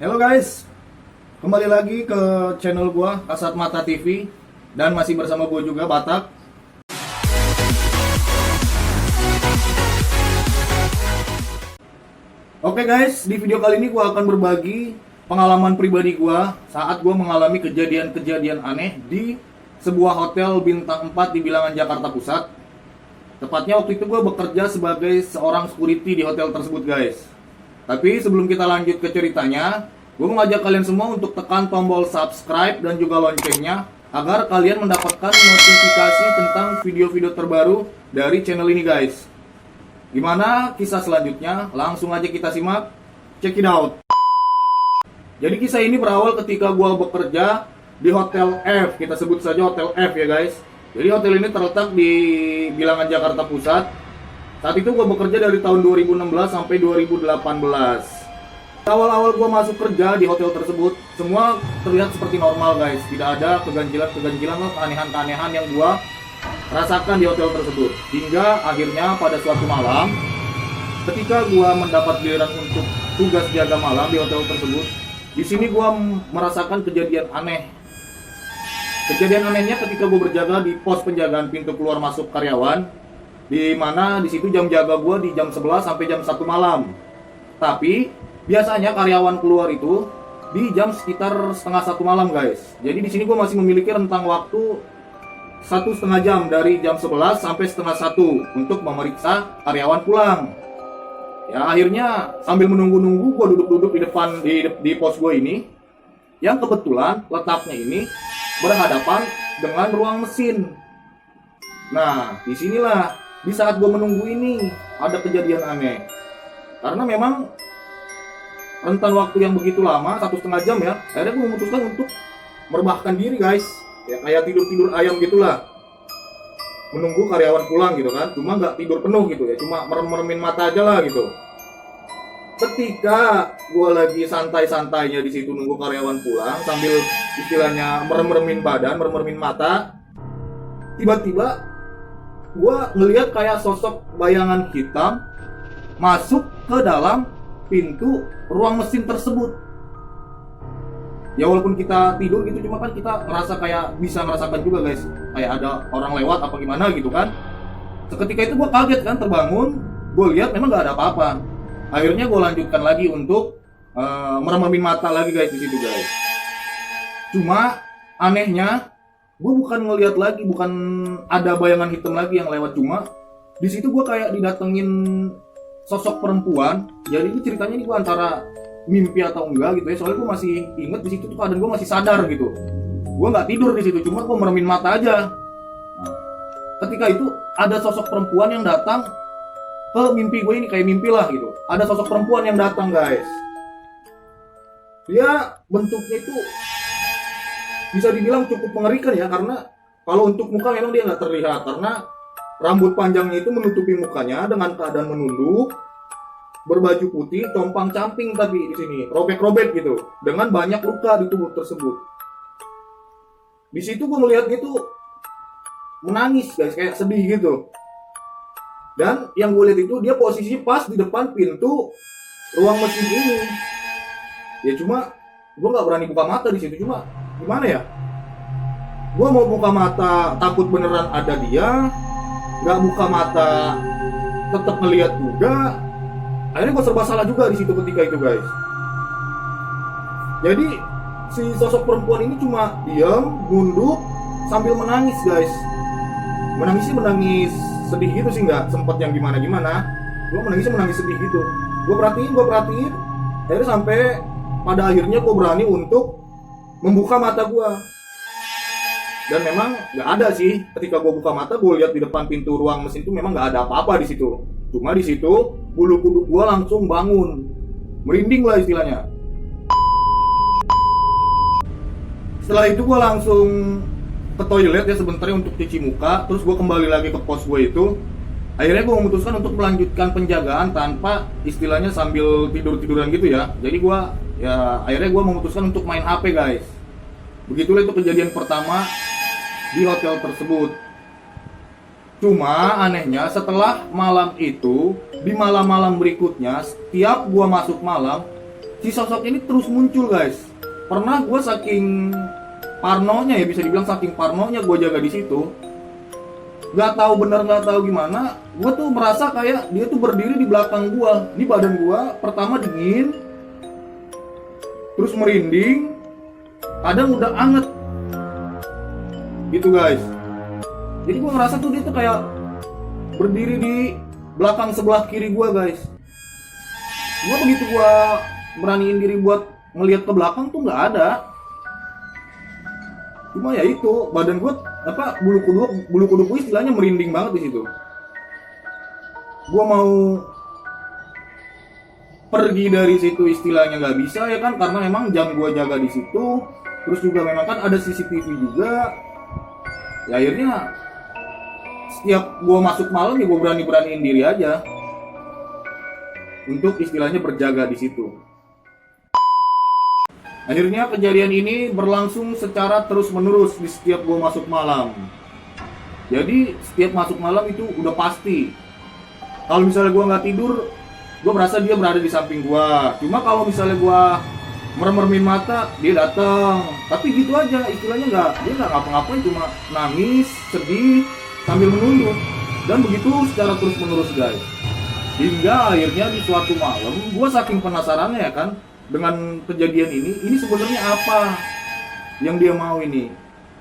Halo guys, kembali lagi ke channel gua Kasat Mata TV dan masih bersama gua juga Batak. Oke guys, di video kali ini gua akan berbagi pengalaman pribadi gua saat gua mengalami kejadian-kejadian aneh di sebuah hotel bintang 4 di Bilangan Jakarta Pusat. Tepatnya waktu itu gua bekerja sebagai seorang security di hotel tersebut guys. Tapi sebelum kita lanjut ke ceritanya, gue mengajak kalian semua untuk tekan tombol subscribe dan juga loncengnya agar kalian mendapatkan notifikasi tentang video-video terbaru dari channel ini guys. Gimana kisah selanjutnya? Langsung aja kita simak. Check it out. Jadi kisah ini berawal ketika gue bekerja di Hotel F. Kita sebut saja Hotel F ya guys. Jadi hotel ini terletak di Bilangan Jakarta Pusat. Saat itu gue bekerja dari tahun 2016 sampai 2018. Awal-awal gue masuk kerja di hotel tersebut, semua terlihat seperti normal guys. Tidak ada keganjilan atau keanehan-keanehan yang gue rasakan di hotel tersebut. Hingga akhirnya pada suatu malam, ketika gue mendapat giliran untuk tugas jaga malam di hotel tersebut, di sini gue merasakan kejadian aneh. Kejadian anehnya ketika gue berjaga di pos penjagaan pintu keluar masuk karyawan, di mana di situ jam jaga gue di jam 11 sampai jam 1 malam. Tapi biasanya karyawan keluar itu di jam sekitar setengah 1 malam guys. Jadi di sini gue masih memiliki rentang waktu 1,5 jam dari jam 11 sampai setengah 1 untuk memeriksa karyawan pulang. Ya akhirnya sambil menunggu-nunggu gue duduk-duduk di depan di pos gue ini, yang kebetulan letaknya ini berhadapan dengan ruang mesin. Nah disinilah di saat gue menunggu ini ada kejadian aneh. Karena memang rentan waktu yang begitu lama, 1,5 jam ya, akhirnya gue memutuskan untuk merebahkan diri guys. Ya kayak tidur-tidur ayam gitulah, menunggu karyawan pulang gitu kan. Cuma nggak tidur penuh gitu ya, cuma merem-meremin mata aja lah gitu. Ketika gue lagi santai-santainya di situ nunggu karyawan pulang sambil istilahnya merem-meremin badan, merem-meremin mata, tiba-tiba gue ngelihat kayak sosok bayangan hitam masuk ke dalam pintu ruang mesin tersebut. Ya walaupun kita tidur gitu, cuma kan kita ngerasa kayak bisa ngerasakan juga guys, kayak ada orang lewat apa gimana gitu kan. Seketika itu gue kaget kan, terbangun, gue lihat memang gak ada apa-apa. Akhirnya gue lanjutkan lagi untuk merememin mata lagi guys di situ guys. Cuma anehnya gue bukan ngelihat lagi, bukan ada bayangan hitam lagi yang lewat, cuma di situ gue kayak didatengin sosok perempuan. Jadi ini ceritanya ini gue antara mimpi atau enggak gitu ya, soalnya gue masih inget di situ tuh keadaan gue masih sadar gitu. Gue nggak tidur di situ, cuma gue meremin mata aja. Nah, ketika itu ada sosok perempuan yang datang ke mimpi gue ini, kayak mimpi lah gitu. Ada sosok perempuan yang datang guys. Dia bentuknya itu bisa dibilang cukup mengerikan ya, karena kalau untuk muka memang dia nggak terlihat karena rambut panjangnya itu menutupi mukanya dengan keadaan menunduk, berbaju putih, compang-camping tapi di sini robek-robek gitu, dengan banyak luka di tubuh tersebut. Di situ gue melihat gitu menangis guys, kayak sedih gitu. Dan yang gue lihat itu dia posisi pas di depan pintu ruang mesin ini. Ya cuma gue nggak berani buka mata di situ, cuma gimana ya? Gue mau buka mata takut beneran ada dia, nggak buka mata tetap ngelihat juga. Akhirnya gue serba salah juga di situ ketika itu guys. Jadi si sosok perempuan ini cuma diam, nunduk sambil menangis guys. Menangisnya menangis sedih gitu sih, nggak sempet yang gimana-gimana. Gue menangis sedih gitu. Gue perhatiin. Akhirnya sampai pada akhirnya gue berani untuk membuka mata gue. Dan memang nggak ada sih. Ketika gue buka mata, gue lihat di depan pintu ruang mesin itu memang nggak ada apa-apa di situ. Cuma di situ bulu kuduk gue langsung bangun, merinding lah istilahnya. Setelah itu gue langsung ke toilet ya sebentar untuk cuci muka. Terus gue kembali lagi ke pos gue itu. Akhirnya gue memutuskan untuk melanjutkan penjagaan tanpa istilahnya sambil tidur-tiduran gitu ya. Jadi akhirnya gue memutuskan untuk main HP guys. Begitulah itu kejadian pertama di hotel tersebut. Cuma anehnya setelah malam itu, di malam-malam berikutnya, setiap gua masuk malam, si sosok ini terus muncul guys. Pernah gue saking parnonya ya, bisa dibilang saking parnonya gue jaga di situ, nggak tahu benar nggak tahu gimana, gue tuh merasa kayak dia tuh berdiri di belakang gue. Di badan gue pertama dingin, terus merinding, kadang udah anget gitu guys. Jadi gue ngerasa tuh dia tuh kayak berdiri di belakang sebelah kiri gue guys. Gue begitu gue beraniin diri buat ngelihat ke belakang tuh nggak ada. Cuma ya itu, badan gue bulu kuduk gue istilahnya merinding banget di situ. Gue mau pergi dari situ istilahnya nggak bisa ya kan, karena memang jam gue jaga di situ. Terus juga memang kan ada CCTV juga. Ya akhirnya setiap gue masuk malam ya gue beraniin diri aja untuk istilahnya berjaga di situ. Akhirnya kejadian ini berlangsung secara terus-menerus di setiap gue masuk malam. Jadi setiap masuk malam itu udah pasti. Kalau misalnya gue nggak tidur, gue merasa dia berada di samping gue. Cuma kalau misalnya gue merem-meremin mata, dia datang. Tapi gitu aja, istilahnya dia nggak ngapa-ngapain, cuma nangis, sedih, sambil menunduk. Dan begitu secara terus-menerus guys. Hingga akhirnya di suatu malam, gue saking penasarannya ya kan, dengan kejadian ini sebenarnya apa yang dia mau ini?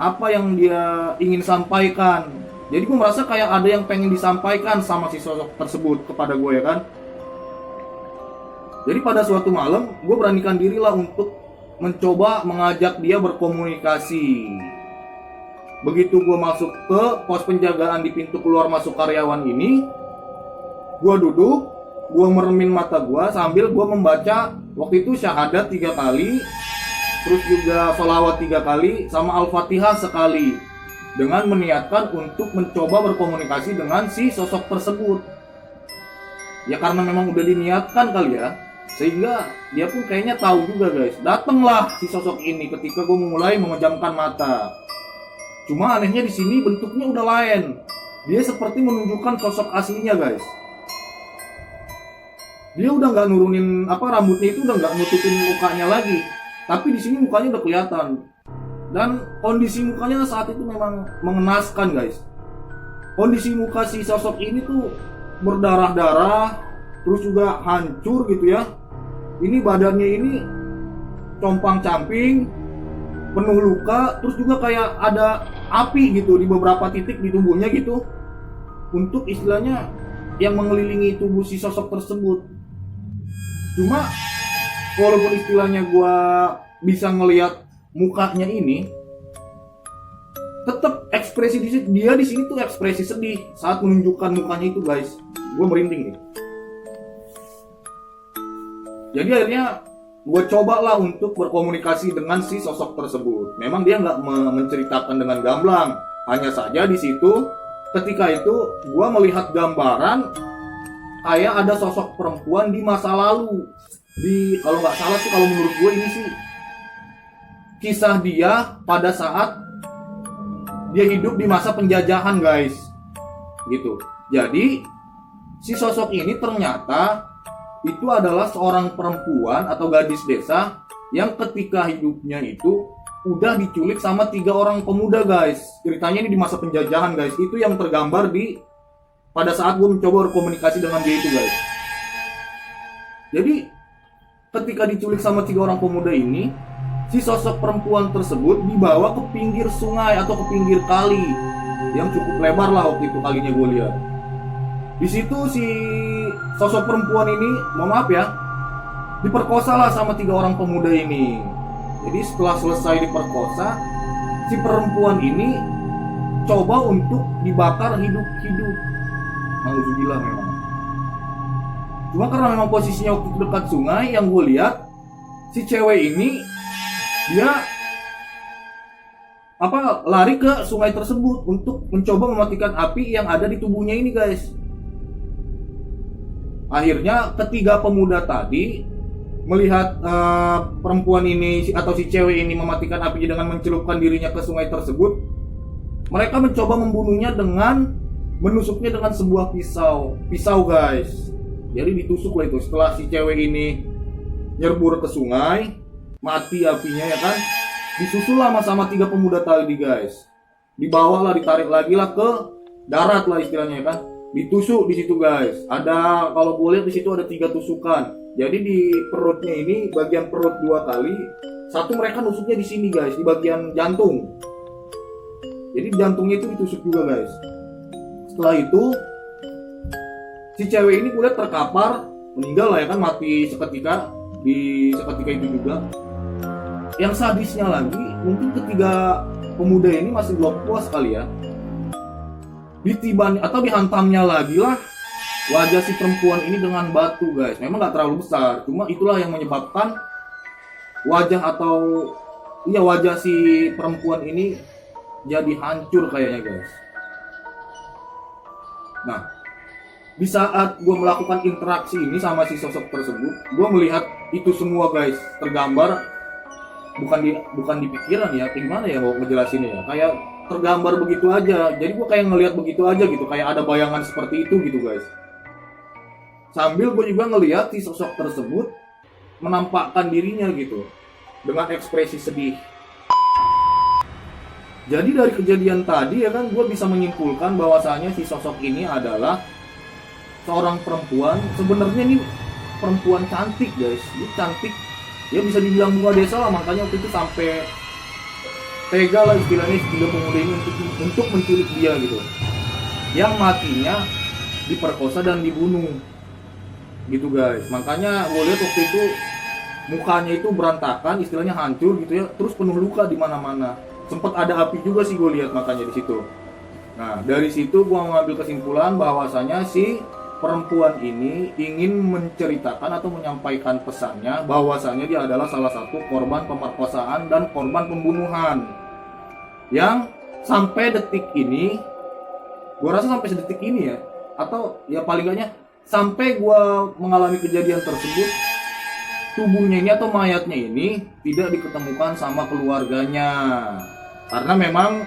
Apa yang dia ingin sampaikan? Jadi gue merasa kayak ada yang pengen disampaikan sama si sosok tersebut kepada gue ya kan. Jadi pada suatu malam, gue beranikan diri lah untuk mencoba mengajak dia berkomunikasi. Begitu gue masuk ke pos penjagaan di pintu keluar masuk karyawan ini, gue duduk, gue meremin mata gue sambil gue membaca waktu itu syahadat 3 kali, terus juga sholawat 3 kali, sama al-fatihah sekali, dengan meniatkan untuk mencoba berkomunikasi dengan si sosok tersebut. Ya karena memang udah diniatkan kali ya, sehingga dia pun kayaknya tahu juga guys. Datanglah si sosok ini ketika gue mulai memejamkan mata. Cuma anehnya di sini bentuknya udah lain. Dia seperti menunjukkan sosok aslinya guys. Dia udah nggak nurunin rambutnya itu udah nggak nutupin mukanya lagi, tapi di sini mukanya udah kelihatan. Dan kondisi mukanya saat itu memang mengenaskan guys. Kondisi muka si sosok ini tuh berdarah-darah, terus juga hancur gitu ya. Ini badannya ini compang-camping, penuh luka, terus juga kayak ada api gitu di beberapa titik di tubuhnya gitu, untuk istilahnya yang mengelilingi tubuh si sosok tersebut. Cuma walaupun istilahnya gue bisa ngelihat mukanya ini, tetap ekspresi dia di sini tuh ekspresi sedih saat menunjukkan mukanya itu guys. Gue merinding nih. Jadi akhirnya gue cobalah untuk berkomunikasi dengan si sosok tersebut. Memang dia nggak menceritakan dengan gamblang, hanya saja di situ ketika itu gue melihat gambaran kayak ada sosok perempuan di masa lalu. Kalau nggak salah sih, kalau menurut gue ini sih kisah dia pada saat dia hidup di masa penjajahan guys, gitu. Jadi si sosok ini ternyata itu adalah seorang perempuan atau gadis desa yang ketika hidupnya itu udah diculik sama 3 orang pemuda guys. Ceritanya ini di masa penjajahan guys. Itu yang tergambar pada saat gue mencoba berkomunikasi dengan dia itu guys. Jadi ketika diculik sama 3 orang pemuda ini, si sosok perempuan tersebut dibawa ke pinggir sungai atau ke pinggir kali yang cukup lebar lah waktu itu kalinya gue lihat. Di situ si sosok perempuan ini, mohon maaf ya, diperkosa lah sama 3 orang pemuda ini. Jadi setelah selesai diperkosa, si perempuan ini coba untuk dibakar hidup-hidup. Alhamdulillah memang. Cuma karena memang posisinya waktu itu dekat sungai, yang gue lihat si cewek ini dia lari ke sungai tersebut untuk mencoba mematikan api yang ada di tubuhnya ini guys. Akhirnya ketiga pemuda tadi melihat perempuan ini atau si cewek ini mematikan apinya dengan mencelupkan dirinya ke sungai tersebut. Mereka mencoba membunuhnya dengan menusuknya dengan sebuah pisau guys. Jadi ditusuk lah itu setelah si cewek ini Nyerbur ke sungai, mati apinya ya kan. Disusul lah sama 3 pemuda tadi guys. Dibawa lah, ditarik lagi lah ke darat lah istilahnya ya kan. Ditusuk di situ guys. Ada, kalau boleh di situ ada 3 tusukan. Jadi di perutnya ini, bagian perut 2 kali. Satu mereka nusuknya di sini guys, di bagian jantung. Jadi jantungnya itu ditusuk juga guys. Setelah itu si cewek ini kulihat terkapar, meninggal lah ya kan, mati seketika itu juga. Yang sadisnya lagi, mungkin ketiga pemuda ini masih belum puas kali ya. Ditiban atau dihantamnya lagi lah wajah si perempuan ini dengan batu guys. Memang nggak terlalu besar, cuma itulah yang menyebabkan wajah si perempuan ini jadi hancur kayaknya guys. Nah, di saat gue melakukan interaksi ini sama si sosok tersebut, gue melihat itu semua guys tergambar, bukan di pikiran ya, gimana ya mau ngejelasinnya ya, kayak tergambar begitu aja. Jadi gue kayak ngelihat begitu aja gitu, kayak ada bayangan seperti itu gitu guys. Sambil gue juga ngelihat si sosok tersebut menampakkan dirinya gitu dengan ekspresi sedih. Jadi dari kejadian tadi ya kan, gue bisa menyimpulkan bahwasanya si sosok ini adalah seorang perempuan. Sebenarnya ini perempuan cantik guys, ini cantik ya, bisa dibilang bunga desa lah. Makanya waktu itu sampai tega lah istilahnya si 3 pemuda ini untuk menculik dia gitu. Yang matinya diperkosa dan dibunuh gitu guys. Makanya gue lihat waktu itu mukanya itu berantakan, istilahnya hancur gitu ya, terus penuh luka di mana-mana. Sempat ada api juga sih gue lihat makanya di situ. Nah, dari situ gue mengambil kesimpulan bahwasanya si perempuan ini ingin menceritakan atau menyampaikan pesannya bahwasanya dia adalah salah satu korban pemerkosaan dan korban pembunuhan. Yang sampai detik ini, gue rasa sampai sedetik ini ya, atau ya paling enggaknya sampai gue mengalami kejadian tersebut, tubuhnya ini atau mayatnya ini tidak diketemukan sama keluarganya. Karena memang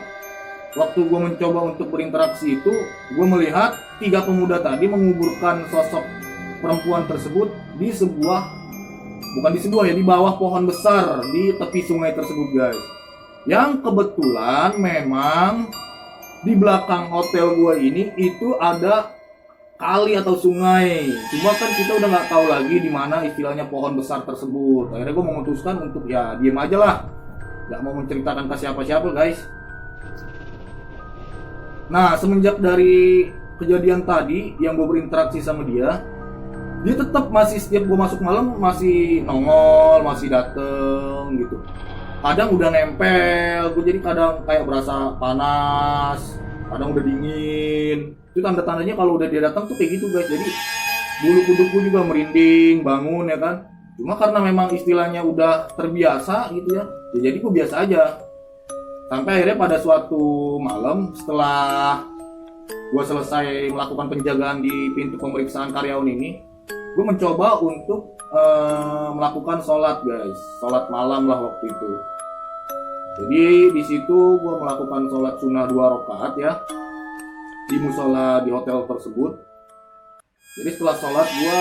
waktu gue mencoba untuk berinteraksi itu, gue melihat 3 pemuda tadi menguburkan sosok perempuan tersebut di bawah pohon besar di tepi sungai tersebut guys. Yang kebetulan memang di belakang hotel gue ini itu ada kali atau sungai. Cuma kan kita udah nggak tahu lagi di mana istilahnya pohon besar tersebut. Akhirnya gue memutuskan untuk ya diem aja lah, nggak mau menceritakan ke siapa-siapa guys. Nah, semenjak dari kejadian tadi yang gue berinteraksi sama dia tetap masih, setiap gue masuk malam masih nongol, masih dateng gitu. Kadang udah nempel, gue jadi kadang kayak berasa panas, kadang udah dingin. Itu tanda-tandanya kalau udah dia datang tuh kayak gitu guys. Jadi bulu kudukku juga merinding, bangun ya kan. Cuma karena memang istilahnya udah terbiasa gitu ya, jadi gue biasa aja. Sampai akhirnya pada suatu malam setelah gue selesai melakukan penjagaan di pintu pemeriksaan karyawan ini, gue mencoba untuk melakukan sholat guys, sholat malam lah waktu itu. Jadi di situ gue melakukan sholat sunnah 2 rakaat ya di musola di hotel tersebut. Jadi setelah sholat gue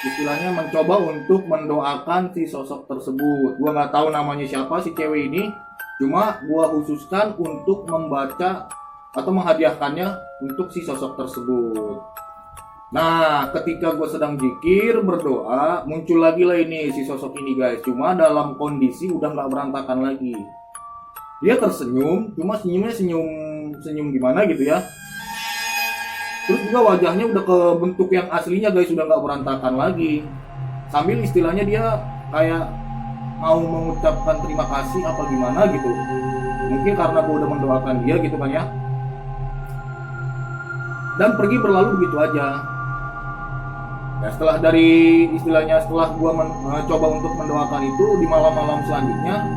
istilahnya mencoba untuk mendoakan si sosok tersebut. Gue nggak tahu namanya siapa si cewek ini, cuma gue khususkan untuk membaca atau menghadiahkannya untuk si sosok tersebut. Nah, ketika gue sedang zikir berdoa, muncul lagi lah ini si sosok ini guys. Cuma dalam kondisi udah nggak berantakan lagi. Dia tersenyum, cuma senyumnya senyum gimana gitu ya. Terus juga wajahnya udah ke bentuk yang aslinya guys, udah nggak berantakan lagi. Sambil istilahnya dia kayak mau mengucapkan terima kasih apa gimana gitu. Mungkin karena gue udah mendoakan dia gitu kan ya. Dan pergi berlalu begitu aja. Ya setelah gue mencoba untuk mendoakan itu di malam-malam selanjutnya,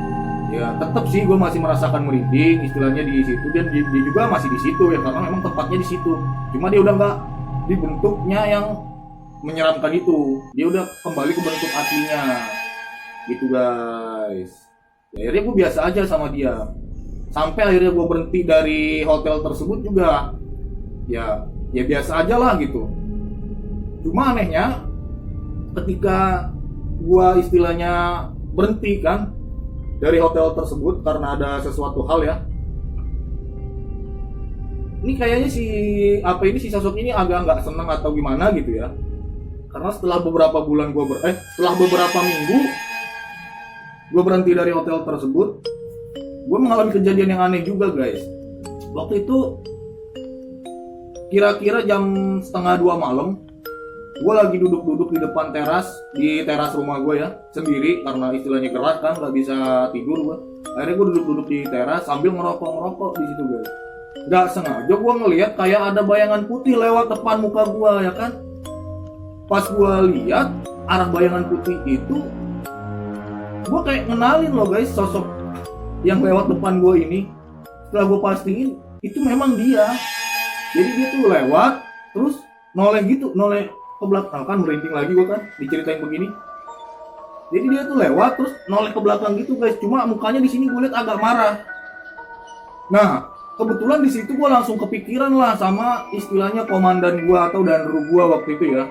ya tetap sih gue masih merasakan merinding istilahnya di situ, dan dia juga masih di situ ya, karena memang tempatnya di situ. Cuma dia udah nggak di bentuknya yang menyeramkan itu, dia udah kembali ke bentuk aslinya gitu guys. Ya, akhirnya gue biasa aja sama dia sampai akhirnya gue berhenti dari hotel tersebut juga. Ya biasa aja lah gitu. Cuma anehnya ketika gua istilahnya berhenti kan dari hotel tersebut karena ada sesuatu hal ya. Ini kayaknya si sosok ini agak nggak senang atau gimana gitu ya. Karena setelah beberapa minggu gue berhenti dari hotel tersebut, gue mengalami kejadian yang aneh juga guys. Waktu itu kira-kira jam 1:30 malam, gue lagi duduk-duduk di teras rumah gue ya, sendiri karena istilahnya keras kan, nggak bisa tidur gue. Akhirnya gue duduk-duduk di teras sambil ngerokok di situ guys. Gak sengaja gue ngeliat kayak ada bayangan putih lewat depan muka gue ya kan. Pas gue lihat arah bayangan putih itu, gue kayak ngenalin loh guys sosok yang lewat depan gue ini. Setelah gue pastiin itu memang dia. Jadi dia tuh lewat terus noleh ke belakang, kan merinding lagi gue kan diceritain begini. Jadi dia tuh lewat terus noleh ke belakang gitu guys. Cuma mukanya di sini gue lihat agak marah. Nah, kebetulan di situ gue langsung kepikiran lah sama istilahnya komandan gue atau danru gue waktu itu ya.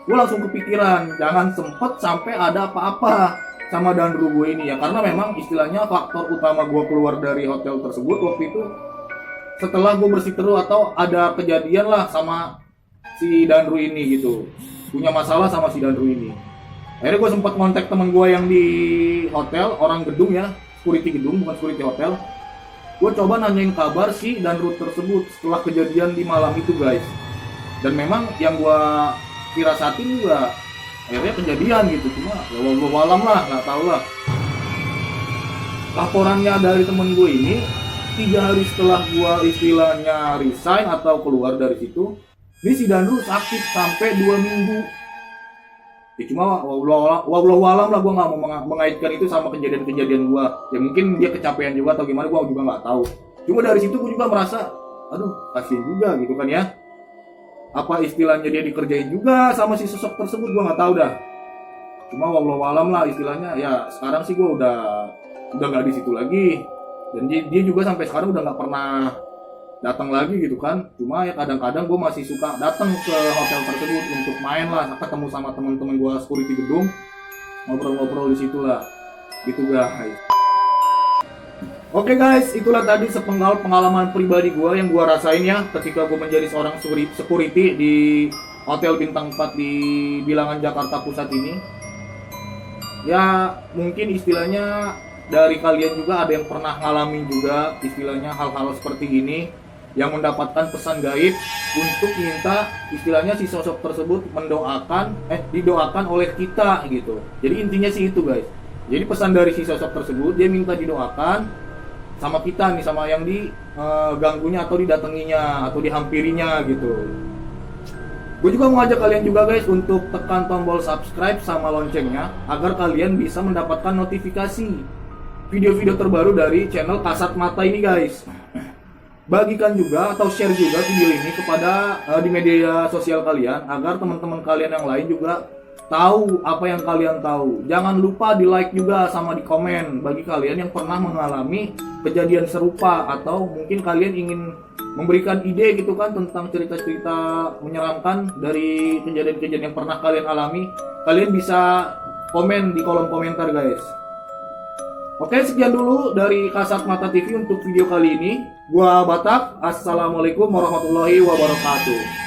Gue langsung kepikiran jangan sempet sampai ada apa-apa sama danru gue ini ya, karena memang istilahnya faktor utama gue keluar dari hotel tersebut waktu itu setelah gue bersiteru atau ada kejadian lah sama si danru ini gitu, punya masalah sama si danru ini. Akhirnya gue sempat kontak temen gue yang di hotel, orang gedung ya, security gedung bukan security hotel. Gue coba nanyain kabar si danru tersebut setelah kejadian di malam itu guys. Dan memang yang gue firasatin juga akhirnya kejadian gitu, cuma ya wallahualam lah, nggak tahu lah. Laporannya dari temen gue ini 3 hari setelah gue istilahnya resign atau keluar dari situ, ini si danru sakit sampai 2 minggu. Ya cuma wallahualam lah, gue nggak mau mengaitkan itu sama kejadian-kejadian gue. Ya mungkin dia kecapean juga atau gimana, gue juga nggak tahu. Cuma dari situ gue juga merasa, aduh kasian juga gitu kan ya. Apa istilahnya dia dikerjain juga sama si sosok tersebut, gue nggak tahu dah. Cuma wallahualam lah istilahnya. Ya sekarang sih gue udah nggak di situ lagi. Dan dia juga sampai sekarang udah nggak pernah datang lagi gitu kan. Cuma ya kadang-kadang gue masih suka datang ke hotel tersebut untuk main lah, ketemu sama teman-teman gue security gedung, ngobrol-ngobrol di situ lah gitu guys. Oke guys, itulah tadi sepenggal pengalaman pribadi gue yang gue rasain ya ketika gue menjadi seorang security di hotel bintang 4 di Bilangan Jakarta Pusat ini. Ya mungkin istilahnya dari kalian juga ada yang pernah ngalamin juga istilahnya hal-hal seperti ini, yang mendapatkan pesan gaib untuk minta istilahnya si sosok tersebut didoakan oleh kita gitu. Jadi intinya sih itu guys. Jadi pesan dari si sosok tersebut, dia minta didoakan sama kita nih, sama yang diganggunya atau didatanginya atau dihampirinya gitu. Gue juga mau ajak kalian juga guys untuk tekan tombol subscribe sama loncengnya agar kalian bisa mendapatkan notifikasi video-video terbaru dari channel Kasat Mata ini guys. Bagikan juga atau share juga video ini kepada di media sosial kalian agar teman-teman kalian yang lain juga tahu apa yang kalian tahu. Jangan lupa di like juga sama di komen bagi kalian yang pernah mengalami kejadian serupa atau mungkin kalian ingin memberikan ide gitu kan tentang cerita-cerita menyeramkan dari kejadian-kejadian yang pernah kalian alami. Kalian bisa komen di kolom komentar guys. Oke, sekian dulu dari Kasat Mata TV untuk video kali ini. Gua Batak. Assalamualaikum warahmatullahi wabarakatuh.